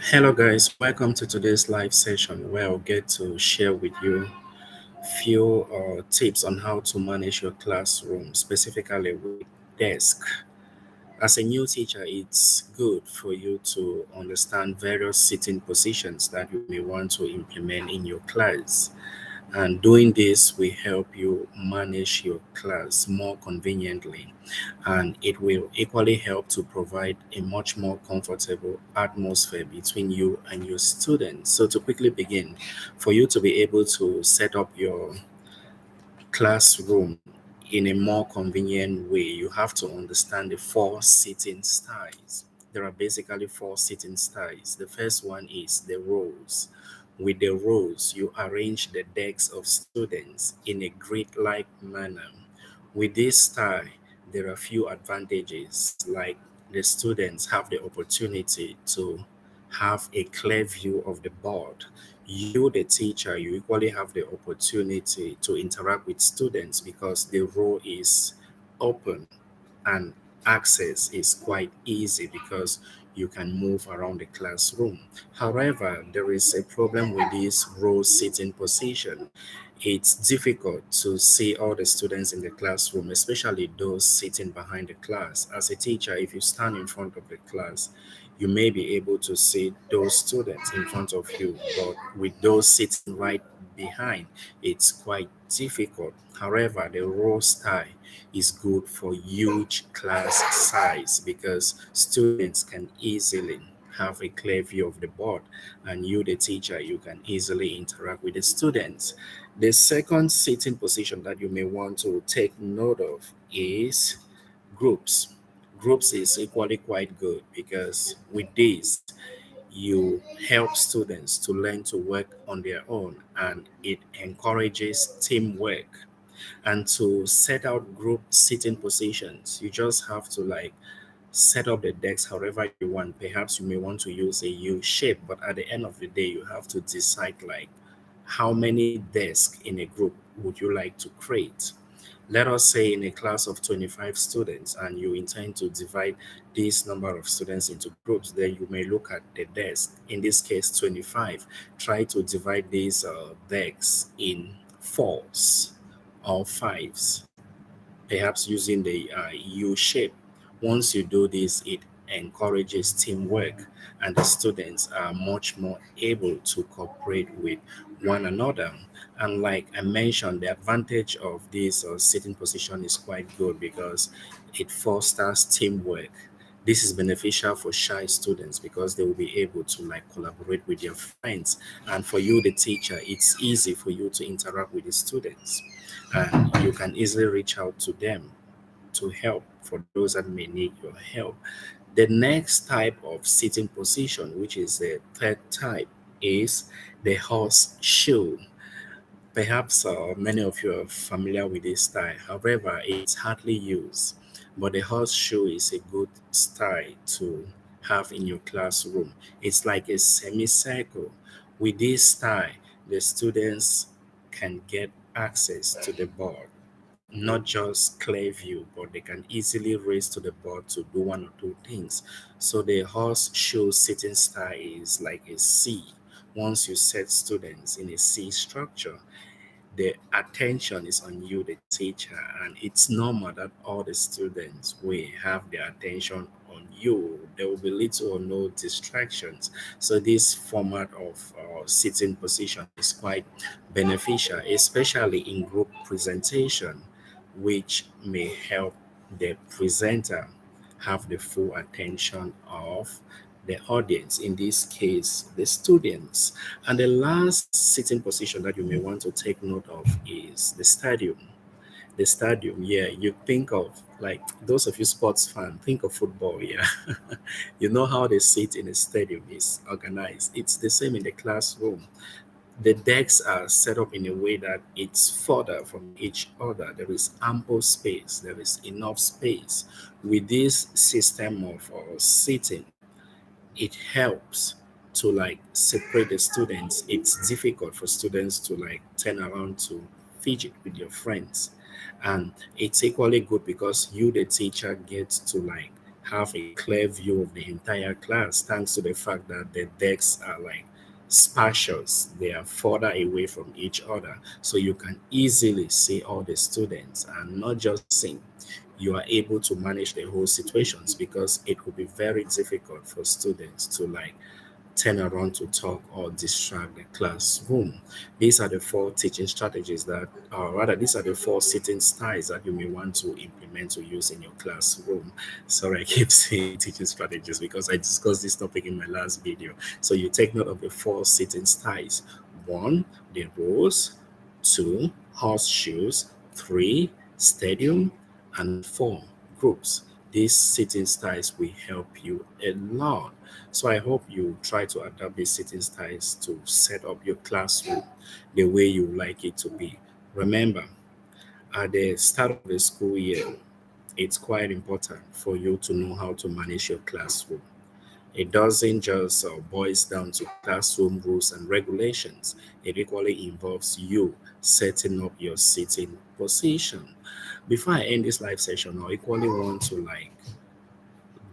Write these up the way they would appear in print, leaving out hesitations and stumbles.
Hello, guys. Welcome to today's live session where I'll get to share with you few tips on how to manage your classroom, specifically with desk. As a new teacher, it's good for you to understand various sitting positions that you may want to implement in your class. And doing this will help you manage your class more conveniently, and it will equally help to provide a much more comfortable atmosphere between you and your students. So, to quickly begin, for you to be able to set up your classroom in a more convenient way, you have to understand the four seating styles. There are basically four seating styles. The first one is the rows. With the rows, you arrange the decks of students in a grid-like manner. With this style, there are few advantages, like the students have the opportunity to have a clear view of the board. You, the teacher, you equally have the opportunity to interact with students because the row is open and access is quite easy because you can move around the classroom. However, there is a problem with this row sitting position. It's difficult to see all the students in the classroom, especially those sitting behind the class. As a teacher, if you stand in front of the class, you may be able to see those students in front of you, but with those sitting right behind, it's quite difficult. However, the row style is good for huge class size because students can easily have a clear view of the board, and you, the teacher, you can easily interact with the students. The second sitting position that you may want to take note of is groups. Groups is equally quite good because with this you help students to learn to work on their own, and it encourages teamwork. And to set out group sitting positions, you just have to set up the decks however you want. Perhaps you may want to use a U shape, but at the end of the day, you have to decide how many desks in a group would you like to create. Let us say in a class of 25 students, and you intend to divide this number of students into groups, then you may look at the desk. In this case, 25. Try to divide these desks in fours or fives, perhaps using the U shape. Once you do this, it encourages teamwork, and the students are much more able to cooperate with one another. And like I mentioned, the advantage of this sitting position is quite good because it fosters teamwork. This is beneficial for shy students because they will be able to collaborate with their friends. And for you, the teacher, it's easy for you to interact with the students, and you can easily reach out to them to help for those that may need your help. The next type of sitting position, which is the third type, is the horseshoe. Perhaps many of you are familiar with this style. However, it's hardly used. But the horseshoe is a good style to have in your classroom. It's like a semicircle. With this style, the students can get access to the board, not just clear view, but they can easily raise to the board to do one or two things. So the horseshoe sitting style is like a C. Once you set students in a C structure, the attention is on you, the teacher, and it's normal that all the students will have their attention on you. There will be little or no distractions. So this format of sitting position is quite beneficial, especially in group presentation, which may help the presenter have the full attention of the audience, in this case, the students. And the last sitting position that you may want to take note of is the stadium. The stadium, yeah, you think of like those of you sports fan, think of football, yeah. You know how the seat in a stadium is organized. It's the same in the classroom. The decks are set up in a way that it's further from each other. There is ample space, there is enough space. With this system of seating, it helps to separate the students. It's difficult for students to turn around to fidget with your friends. And it's equally good because you, the teacher, get to have a clear view of the entire class thanks to the fact that the desks are like spacious. They are further away from each other. So you can easily see all the students and not just sing. You are able to manage the whole situations because it will be very difficult for students to like turn around to talk or distract the classroom. These are the four teaching strategies that, or rather, these are the four sitting styles that you may want to implement to use in your classroom. Sorry, I keep saying teaching strategies because I discussed this topic in my last video. So you take note of the four sitting styles. One, the rows. Two, horseshoes. Three, stadium. And four, groups. These sitting styles will help you a lot. So I hope you try to adapt these sitting styles to set up your classroom the way you like it to be. Remember, at the start of the school year, it's quite important for you to know how to manage your classroom. It doesn't just boils down to classroom rules and regulations. It equally involves you setting up your sitting position. Before I end this live session, I equally want to like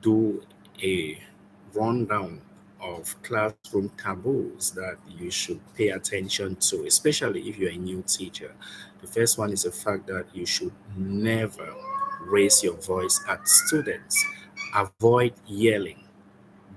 do a rundown of classroom taboos that you should pay attention to, especially if you're a new teacher. The first one is the fact that you should never raise your voice at students. Avoid yelling.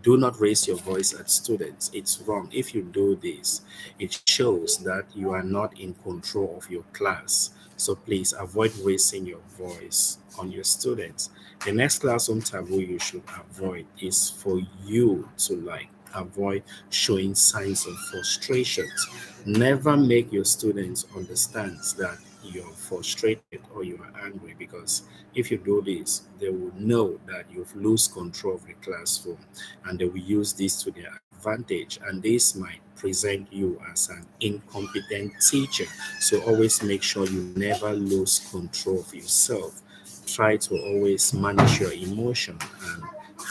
Do not raise your voice at students. It's wrong. If you do this, it shows that you are not in control of your class. So please avoid raising your voice on your students. The next classroom taboo you should avoid is for you to like avoid showing signs of frustrations. Never make your students understand that you're frustrated or you are angry, because if you do this, they will know that you've lost control of the classroom and they will use this to their advantage, and this might present you as an incompetent teacher. So always make sure you never lose control of yourself. Try to always manage your emotion and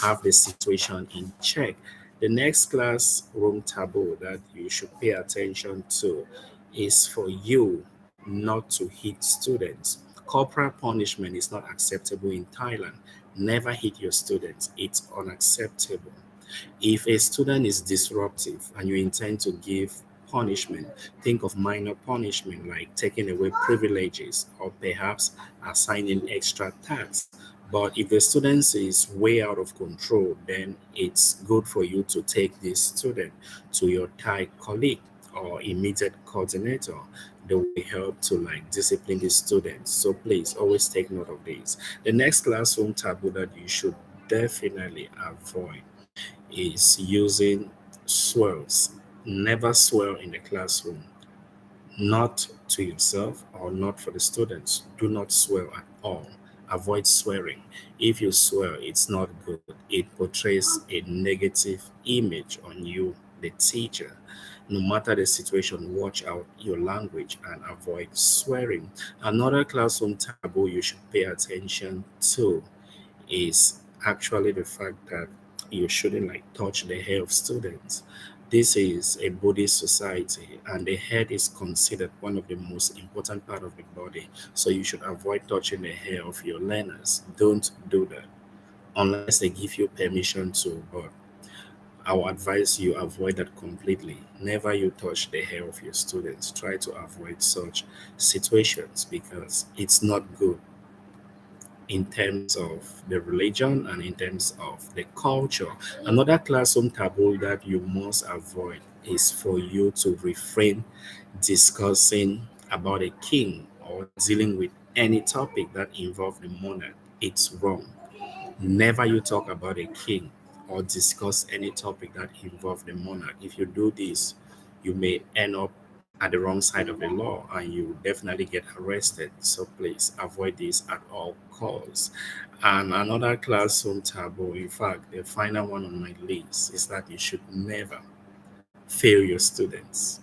have the situation in check. The next classroom taboo that you should pay attention to is for you not to hit students. Corporal punishment is not acceptable in Thailand. Never hit your students. It's unacceptable. If a student is disruptive and you intend to give punishment, think of minor punishment like taking away privileges or perhaps assigning extra tasks. But if the student is way out of control, then it's good for you to take this student to your Thai colleague or immediate coordinator. They will help to like discipline the students. So please always take note of this. The next classroom taboo that you should definitely avoid is using swears. Never swear in the classroom, not to yourself or not for the students. Do not swear at all. Avoid swearing. If you swear, it's not good. It portrays a negative image on you, the teacher. No matter the situation, watch out your language and avoid swearing. Another classroom taboo you should pay attention to is actually the fact that you shouldn't like touch the hair of students. This is a Buddhist society, and the head is considered one of the most important part of the body. So you should avoid touching the hair of your learners. Don't do that unless they give you permission to. But I will advise you avoid that completely. Never you touch the hair of your students. Try to avoid such situations because it's not good in terms of the religion and in terms of the culture. Another classroom taboo that you must avoid is for you to refrain discussing about a king or dealing with any topic that involve the monarch. It's wrong. Never you talk about a king or discuss any topic that involve the monarch. If you do this, you may end up at the wrong side of the law and you definitely get arrested. So please avoid this at all costs. And another classroom taboo, in fact, the final one on my list is that you should never fail your students.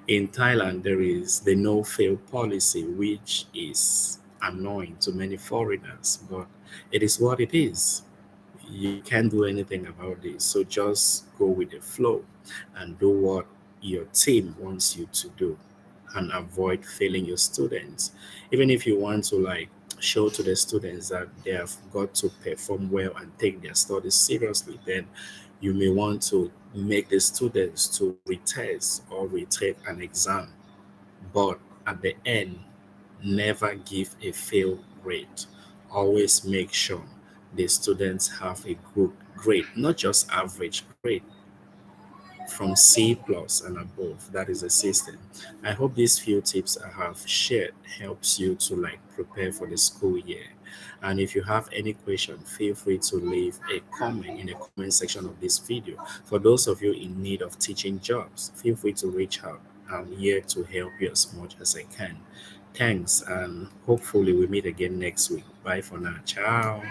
In Thailand, there is the no fail policy, which is annoying to many foreigners, but it is what it is. You can't do anything about this. So just go with the flow and do what your team wants you to do and avoid failing your students. Even if you want to like show to the students that they have got to perform well and take their studies seriously, then you may want to make the students to retest or retake an exam, but at the end, never give a fail grade. Always make sure the students have a good grade, not just average grade, from C plus and above. That is the system. I hope these few tips I have shared helps you to like prepare for the school year. And if you have any question, feel free to leave a comment in the comment section of this video. For those of you in need of teaching jobs, feel free to reach out. I'm here to help you as much as I can. Thanks, and hopefully we meet again next week. Bye for now. Ciao.